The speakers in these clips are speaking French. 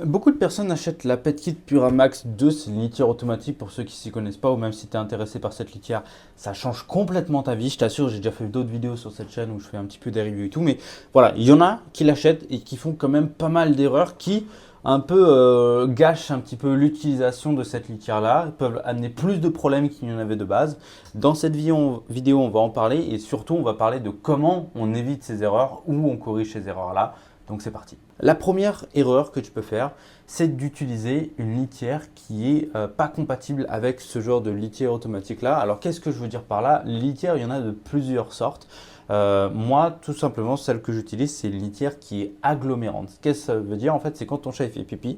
Beaucoup de personnes achètent la PetKit Puramax 2, c'est une litière automatique pour ceux qui s'y connaissent pas ou même si tu es intéressé par cette litière, ça change complètement ta vie. Je t'assure, j'ai déjà fait d'autres vidéos sur cette chaîne où je fais un petit peu des reviews et tout, mais voilà, il y en a qui l'achètent et qui font quand même pas mal d'erreurs qui un peu gâchent un petit peu l'utilisation de cette litière-là. Ils peuvent amener plus de problèmes qu'il y en avait de base. Dans cette vidéo, on va en parler et surtout, on va parler de comment on évite ces erreurs ou on corrige ces erreurs-là. Donc c'est parti. La première erreur que tu peux faire, c'est d'utiliser une litière qui est pas compatible avec ce genre de litière automatique là. Alors qu'est-ce que je veux dire par là? Les litières, il y en a de plusieurs sortes. Moi, tout simplement, celle que j'utilise, c'est une litière qui est agglomérante. Qu'est-ce que ça veut dire? En fait, c'est quand ton chat il fait pipi,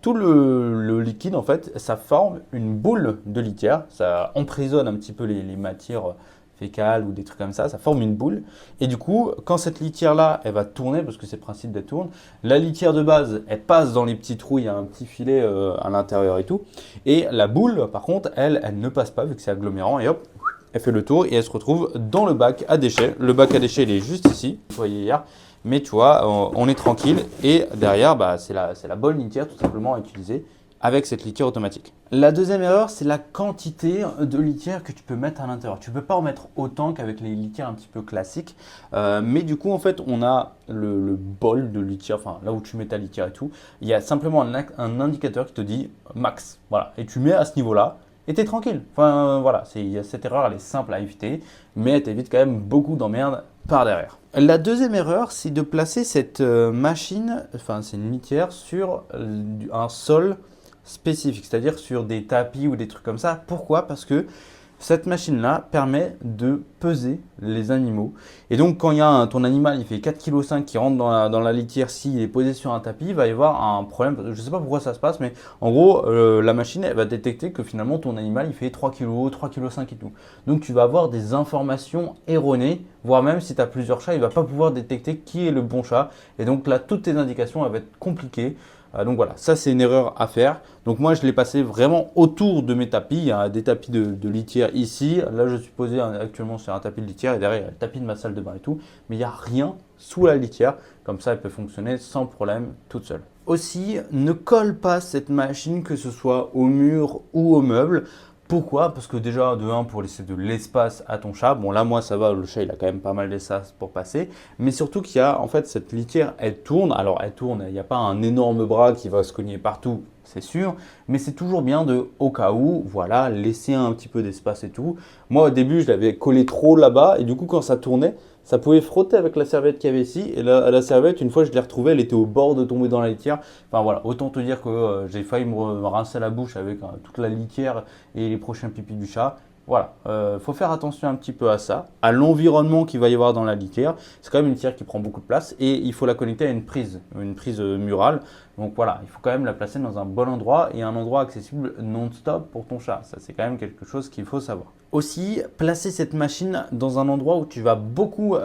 tout le liquide, en fait, ça forme une boule de litière. Ça emprisonne un petit peu les matières fécales ou des trucs comme ça forme une boule. Et du coup, quand cette litière-là, elle va tourner, parce que c'est le principe d'elle tourne, la litière de base, elle passe dans les petits trous, il y a un petit filet à l'intérieur et tout. Et la boule, par contre, elle ne passe pas, vu que c'est agglomérant, et hop, elle fait le tour et elle se retrouve dans le bac à déchets. Le bac à déchets, il est juste ici, vous voyez hier. Mais tu vois, on est tranquille et derrière, c'est la bonne litière tout simplement à utiliser avec cette litière automatique. La deuxième erreur, c'est la quantité de litière que tu peux mettre à l'intérieur. Tu ne peux pas en mettre autant qu'avec les litières un petit peu classiques. Mais du coup, en fait, on a le bol de litière, enfin là où tu mets ta litière et tout. Il y a simplement un indicateur qui te dit max. Voilà. Et tu mets à ce niveau-là. Et t'es tranquille. Enfin voilà, cette erreur elle est simple à éviter, mais elle t'évite quand même beaucoup d'emmerdes par derrière. La deuxième erreur, c'est de placer cette machine, enfin c'est une litière, sur un sol spécifique, c'est-à-dire sur des tapis ou des trucs comme ça. Pourquoi? Parce que cette machine-là permet de peser les animaux. Et donc, quand il y a ton animal, il fait 4,5 kg qui rentre dans la litière, s'il est posé sur un tapis, il va y avoir un problème. Je ne sais pas pourquoi ça se passe, mais en gros, la machine, elle va détecter que finalement, ton animal, il fait 3 kg, 3,5 kg et tout. Donc, tu vas avoir des informations erronées, voire même si tu as plusieurs chats, il ne va pas pouvoir détecter qui est le bon chat. Et donc là, toutes tes indications, elles vont être compliquées. Donc voilà, ça c'est une erreur à faire. Donc moi je l'ai passé vraiment autour de mes tapis. Il y a des tapis de litière ici. Là je suis posé actuellement sur un tapis de litière et derrière il y a le tapis de ma salle de bain et tout. Mais il n'y a rien sous la litière. Comme ça elle peut fonctionner sans problème toute seule. Aussi, ne colle pas cette machine que ce soit au mur ou au meuble. Pourquoi? Parce que déjà, de 1, pour laisser de l'espace à ton chat. Bon, là, moi, ça va, le chat, il a quand même pas mal d'espace pour passer. Mais surtout qu'il y a, en fait, cette litière, elle tourne. Alors, elle tourne, il n'y a pas un énorme bras qui va se cogner partout, c'est sûr. Mais c'est toujours bien de, au cas où, voilà, laisser un petit peu d'espace et tout. Moi, au début, je l'avais collé trop là-bas. Et du coup, quand ça tournait, ça pouvait frotter avec la serviette qu'il y avait ici. Et la serviette, une fois je l'ai retrouvée, elle était au bord de tomber dans la litière. Enfin voilà, autant te dire que j'ai failli me rincer la bouche avec toute la litière et les prochains pipis du chat. Voilà, faut faire attention un petit peu à ça, à l'environnement qu'il va y avoir dans la litière. C'est quand même une litière qui prend beaucoup de place et il faut la connecter à une prise murale. Donc voilà, il faut quand même la placer dans un bon endroit et un endroit accessible non-stop pour ton chat. Ça, c'est quand même quelque chose qu'il faut savoir. Aussi, placer cette machine dans un endroit où tu vas beaucoup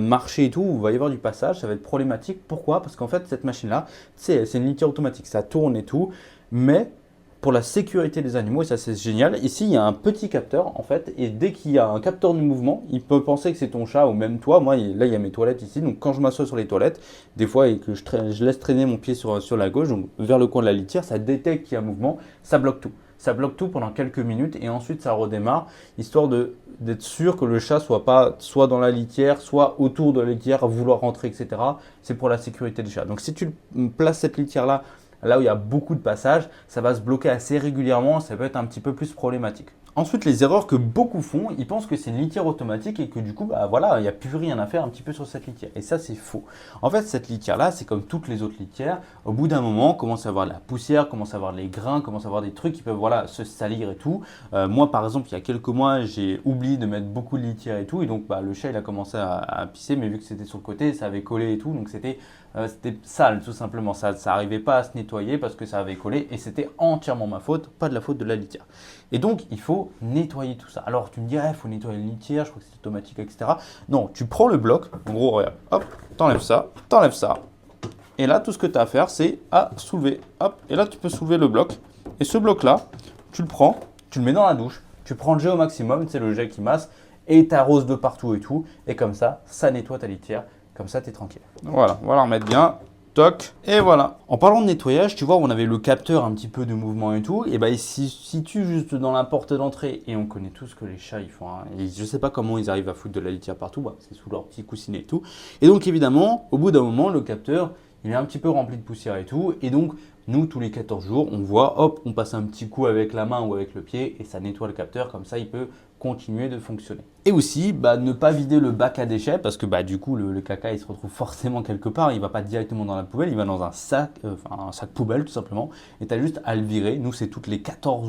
marcher et tout, où il va y avoir du passage, ça va être problématique. Pourquoi? Parce qu'en fait, cette machine-là, c'est une litière automatique, ça tourne et tout, mais pour la sécurité des animaux, et ça c'est génial, ici il y a un petit capteur en fait, et dès qu'il y a un capteur de mouvement, il peut penser que c'est ton chat ou même toi. Moi là il y a mes toilettes ici, donc quand je m'assois sur les toilettes, des fois et que je laisse traîner mon pied sur la gauche, donc vers le coin de la litière, ça détecte qu'il y a un mouvement, ça bloque tout. Ça bloque tout pendant quelques minutes et ensuite ça redémarre, histoire d'être sûr que le chat soit pas soit dans la litière, soit autour de la litière, à vouloir rentrer, etc. C'est pour la sécurité des chats. Donc si tu places cette litière-là, là où il y a beaucoup de passages, ça va se bloquer assez régulièrement, ça peut être un petit peu plus problématique. Ensuite, les erreurs que beaucoup font, ils pensent que c'est une litière automatique et que du coup, voilà, il n'y a plus rien à faire un petit peu sur cette litière. Et ça, c'est faux. En fait, cette litière-là, c'est comme toutes les autres litières. Au bout d'un moment, on commence à avoir de la poussière, commence à avoir les grains, commence à avoir des trucs qui peuvent voilà, se salir et tout. Moi, par exemple, il y a quelques mois, j'ai oublié de mettre beaucoup de litière et tout. Et donc, le chat, il a commencé à pisser, mais vu que c'était sur le côté, ça avait collé et tout. Donc, c'était sale, tout simplement. Ça n'arrivait pas à se nettoyer parce que ça avait collé et c'était entièrement ma faute, pas de la faute de la litière. Et donc, il faut nettoyer tout ça. Alors, tu me dirais, il faut nettoyer la litière, je crois que c'est automatique, etc. Non, tu prends le bloc, en gros, regarde, hop, t'enlèves ça. Et là, tout ce que tu as à faire, c'est à soulever. Hop, et là, tu peux soulever le bloc. Et ce bloc-là, tu le prends, tu le mets dans la douche, tu prends le jet au maximum, c'est le jet qui masse, et tu arroses de partout et tout. Et comme ça nettoie ta litière. Comme ça, tu es tranquille. Voilà, on va la remettre bien. Toc, et voilà. En parlant de nettoyage, tu vois, on avait le capteur un petit peu de mouvement et tout, et bah il se situe juste dans la porte d'entrée, et on connaît tous que les chats ils font, hein, et je sais pas comment ils arrivent à foutre de la litière partout, bah, c'est sous leur petit coussinet et tout. Et donc évidemment, au bout d'un moment, le capteur, il est un petit peu rempli de poussière et tout, et donc nous, tous les 14 jours, on voit, hop, on passe un petit coup avec la main ou avec le pied, et ça nettoie le capteur, comme ça il peut continuer de fonctionner. Et aussi, bah, ne pas vider le bac à déchets parce que bah, du coup, le caca, il se retrouve forcément quelque part. Il ne va pas directement dans la poubelle, il va dans un sac poubelle tout simplement. Et tu as juste à le virer. Nous, c'est tous les 14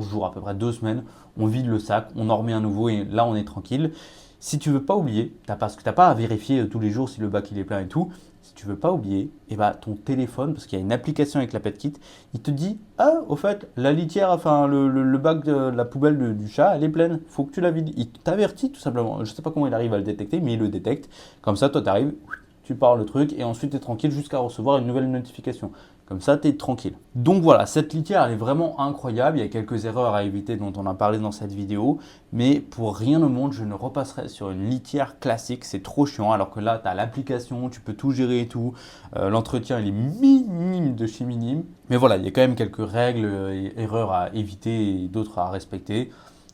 jours, à peu près 2 semaines, on vide le sac, on en remet un nouveau et là, on est tranquille. Si tu veux pas oublier, parce que tu n'as pas à vérifier tous les jours si le bac il est plein et tout, si tu veux pas oublier, et bah, ton téléphone, parce qu'il y a une application avec la PetKit, il te dit ah, au fait, la litière, enfin le bac de la poubelle du chat, elle est pleine, faut que tu la vides. Il t'avertit tout simplement. Je sais pas comment il arrive à le détecter, mais il le détecte. Comme ça, toi, tu arrives, tu pars le truc et ensuite tu es tranquille jusqu'à recevoir une nouvelle notification. Comme ça, tu es tranquille. Donc voilà, cette litière, elle est vraiment incroyable. Il y a quelques erreurs à éviter dont on a parlé dans cette vidéo. Mais pour rien au monde, je ne repasserai sur une litière classique. C'est trop chiant. Alors que là, tu as l'application, tu peux tout gérer et tout. L'entretien, il est minime de chez minime. Mais voilà, il y a quand même quelques règles et erreurs à éviter et d'autres à respecter.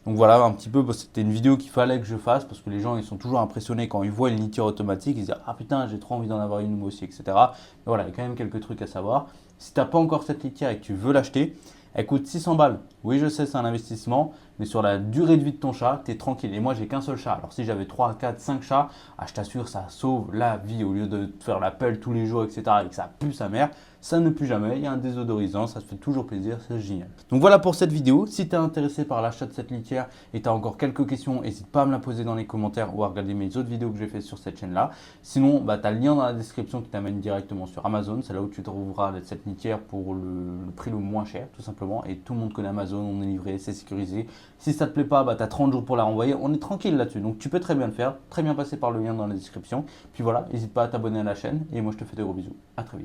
Donc voilà, un petit peu, c'était une vidéo qu'il fallait que je fasse parce que les gens, ils sont toujours impressionnés quand ils voient une litière automatique. Ils se disent « Ah putain, j'ai trop envie d'en avoir une moi aussi, etc. » Mais voilà, il y a quand même quelques trucs à savoir. Si tu n'as pas encore cette litière et que tu veux l'acheter, elle coûte 600 balles. Oui, je sais, c'est un investissement, mais sur la durée de vie de ton chat, tu es tranquille. Et moi, j'ai qu'un seul chat. Alors si j'avais 3, 4, 5 chats, je t'assure, ça sauve la vie au lieu de te faire la pelle tous les jours, etc. et que ça pue sa mère. Ça ne pue jamais, il y a un désodorisant, ça te fait toujours plaisir, c'est génial. Donc voilà pour cette vidéo. Si tu es intéressé par l'achat de cette litière et tu as encore quelques questions, n'hésite pas à me la poser dans les commentaires ou à regarder mes autres vidéos que j'ai fait sur cette chaîne-là. Sinon, bah, tu as le lien dans la description qui t'amène directement sur Amazon. C'est là où tu trouveras cette litière pour le prix le moins cher, tout simplement. Et tout le monde connaît Amazon, on est livré, c'est sécurisé. Si ça ne te plaît pas, bah, tu as 30 jours pour la renvoyer. On est tranquille là-dessus. Donc tu peux très bien le faire, très bien passer par le lien dans la description. Puis voilà, n'hésite pas à t'abonner à la chaîne et moi je te fais de gros bisous. À très vite.